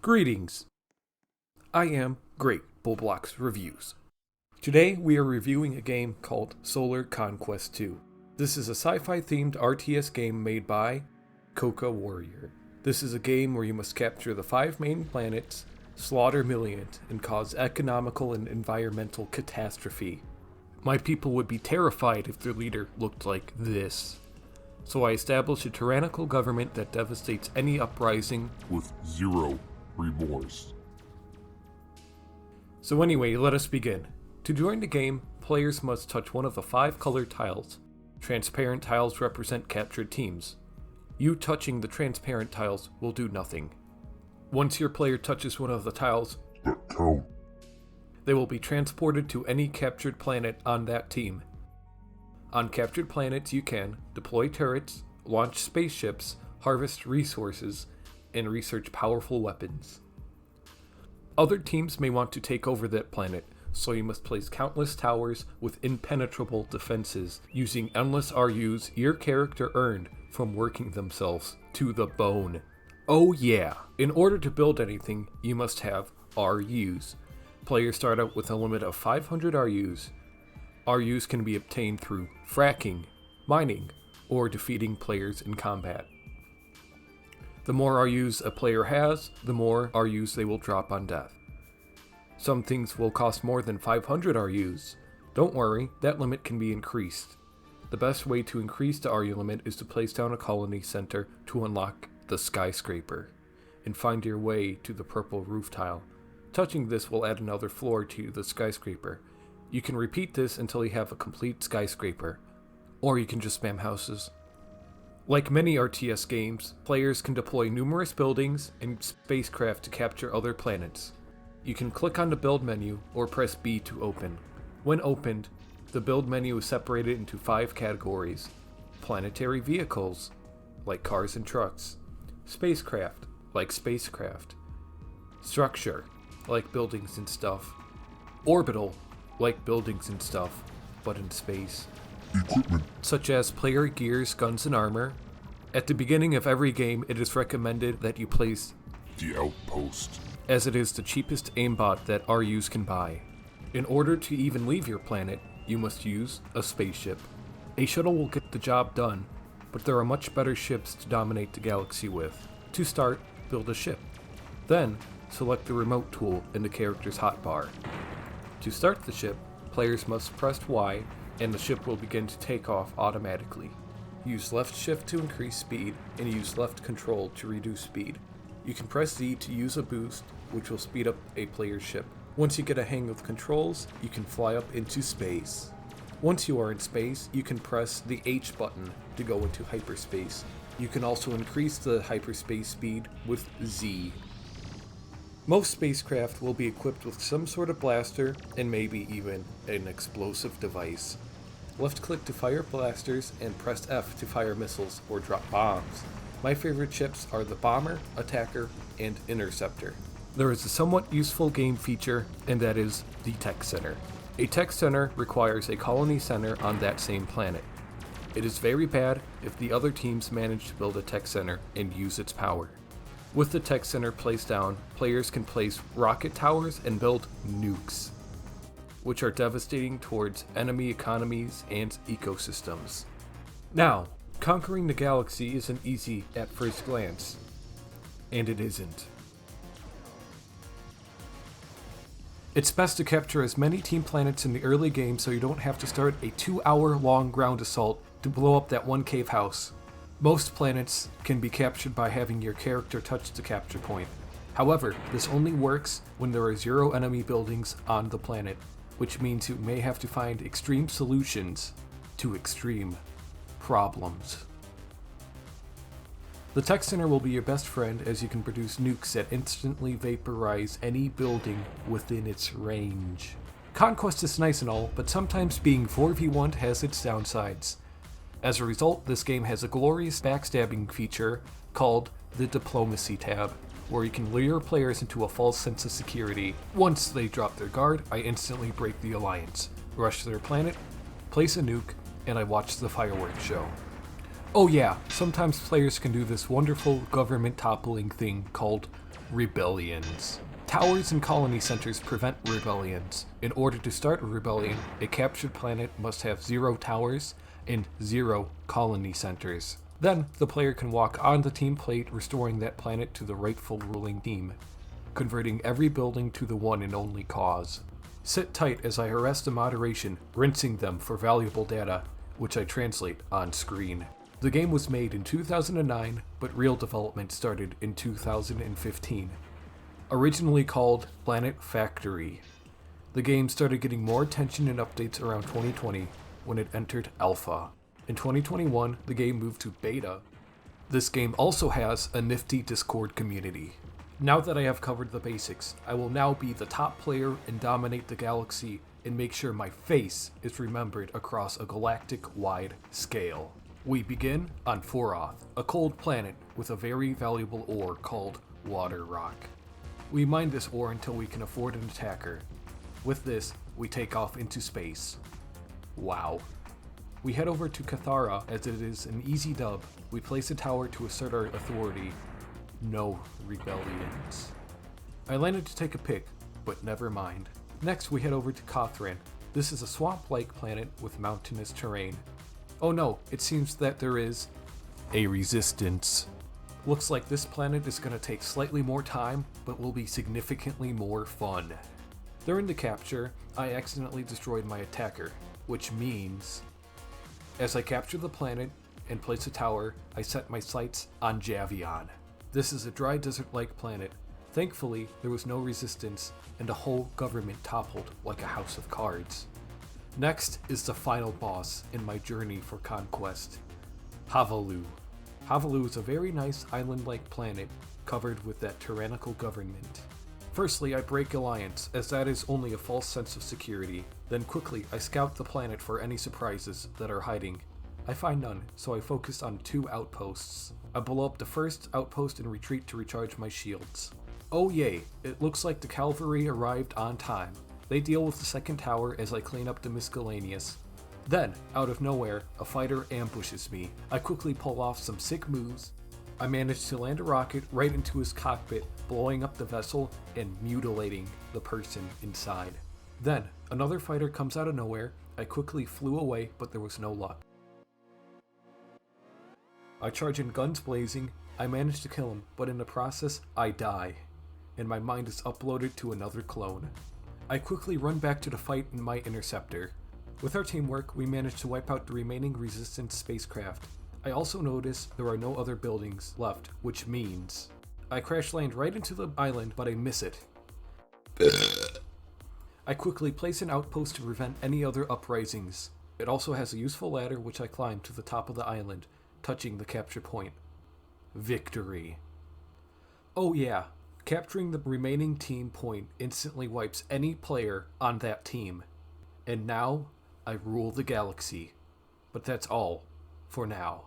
Greetings! I am GreatBobloxReviews. Today we are reviewing a game called Solar Conquest 2. This is a sci-fi themed RTS game made by Coca Warrior. This is a game where you must capture the 5 main planets, slaughter millions, and cause economical and environmental catastrophe. My people would be terrified if their leader looked like this. So I established a tyrannical government that devastates any uprising with zero remorse. So anyway, let us begin. To join the game, players must touch one of the 5 colored tiles. Transparent tiles represent captured teams. You touching the transparent tiles will do nothing. Once your player touches one of the tiles, that count. They will be transported to any captured planet on that team. On captured planets you can deploy turrets, launch spaceships, harvest resources, and research powerful weapons. Other teams may want to take over that planet, so you must place countless towers with impenetrable defenses, using endless RUs your character earned from working themselves to the bone. Oh yeah, in order to build anything, you must have RUs. Players start out with a limit of 500 RUs. RUs can be obtained through fracking, mining, or defeating players in combat. The more RUs a player has, the more RUs they will drop on death. Some things will cost more than 500 RUs. Don't worry, that limit can be increased. The best way to increase the RU limit is to place down a colony center to unlock the skyscraper, and find your way to the purple roof tile. Touching this will add another floor to the skyscraper. You can repeat this until you have a complete skyscraper, or you can just spam houses. Like many RTS games, players can deploy numerous buildings and spacecraft to capture other planets. You can click on the build menu or press B to open. When opened, the build menu is separated into 5 categories: planetary vehicles, like cars and trucks; spacecraft, like spacecraft; structure, like buildings and stuff; orbital, like buildings and stuff, but in space; Equipment, such as player gears, guns, and armor. At the beginning of every game, it is recommended that you place the outpost, as it is the cheapest aimbot that RUs can buy. In order to even leave your planet, you must use a spaceship. A shuttle will get the job done, but there are much better ships to dominate the galaxy with. To start, build a ship. Then, select the remote tool in the character's hotbar. To start the ship, players must press Y, and the ship will begin to take off automatically. Use left shift to increase speed, and use left control to reduce speed. You can press Z to use a boost, which will speed up a player's ship. Once you get a hang of the controls, you can fly up into space. Once you are in space, you can press the H button to go into hyperspace. You can also increase the hyperspace speed with Z. Most spacecraft will be equipped with some sort of blaster and maybe even an explosive device. Left click to fire blasters and press F to fire missiles or drop bombs. My favorite ships are the Bomber, Attacker, and Interceptor. There is a somewhat useful game feature, and that is the Tech Center. A Tech Center requires a colony center on that same planet. It is very bad if the other teams manage to build a Tech Center and use its power. With the Tech Center placed down, players can place rocket towers and build nukes, which are devastating towards enemy economies and ecosystems. Now, conquering the galaxy isn't easy at first glance, and it isn't. It's best to capture as many team planets in the early game so you don't have to start a 2-hour-long ground assault to blow up that one cave house. Most planets can be captured by having your character touch the capture point. However, this only works when there are 0 enemy buildings on the planet, which means you may have to find extreme solutions to extreme problems. The Tech Center will be your best friend, as you can produce nukes that instantly vaporize any building within its range. Conquest is nice and all, but sometimes being 4v1 has its downsides. As a result, this game has a glorious backstabbing feature called the Diplomacy tab, where you can lure players into a false sense of security. Once they drop their guard, I instantly break the alliance, rush to their planet, place a nuke, and I watch the fireworks show. Oh yeah, sometimes players can do this wonderful government toppling thing called Rebellions. Towers and colony centers prevent rebellions. In order to start a rebellion, a captured planet must have 0 towers and 0 colony centers. Then, the player can walk on the team plate, restoring that planet to the rightful ruling team, converting every building to the one and only cause. Sit tight as I harass the moderation, rinsing them for valuable data, which I translate on screen. The game was made in 2009, but real development started in 2015. Originally called Planet Factory. The game started getting more attention and updates around 2020 when it entered alpha. In 2021, the game moved to beta. This game also has a nifty Discord community. Now that I have covered the basics, I will now be the top player and dominate the galaxy and make sure my face is remembered across a galactic-wide scale. We begin on Foroth, a cold planet with a very valuable ore called water rock. We mine this ore until we can afford an attacker. With this, we take off into space. Wow. We head over to Cathara as it is an easy dub. We place a tower to assert our authority. No rebellions. I landed to take a pic, but never mind. Next, we head over to Kothran. This is a swamp-like planet with mountainous terrain. Oh no, it seems that there is a resistance. Looks like this planet is going to take slightly more time, but will be significantly more fun. During the capture, I accidentally destroyed my attacker, which means, as I capture the planet and place a tower, I set my sights on Javion. This is a dry desert-like planet. Thankfully, there was no resistance, and the whole government toppled like a house of cards. Next is the final boss in my journey for conquest, Havalu. Havalu is a very nice island-like planet covered with that tyrannical government. Firstly, I break alliance, as that is only a false sense of security. Then quickly, I scout the planet for any surprises that are hiding. I find none, so I focus on 2 outposts. I blow up the first outpost and retreat to recharge my shields. Oh yay, it looks like the cavalry arrived on time. They deal with the second tower as I clean up the miscellaneous. Then, out of nowhere, a fighter ambushes me. I quickly pull off some sick moves. I manage to land a rocket right into his cockpit, blowing up the vessel and mutilating the person inside. Then, another fighter comes out of nowhere. I quickly flew away, but there was no luck. I charge in guns blazing. I manage to kill him, but in the process, I die, and my mind is uploaded to another clone. I quickly run back to the fight in my interceptor. With our teamwork, we manage to wipe out the remaining resistance spacecraft. I also notice there are no other buildings left, which means I crash land right into the island, but I miss it. I quickly place an outpost to prevent any other uprisings. It also has a useful ladder which I climb to the top of the island, touching the capture point. Victory. Oh yeah, capturing the remaining team point instantly wipes any player on that team. And now, I rule the galaxy. But that's all for now.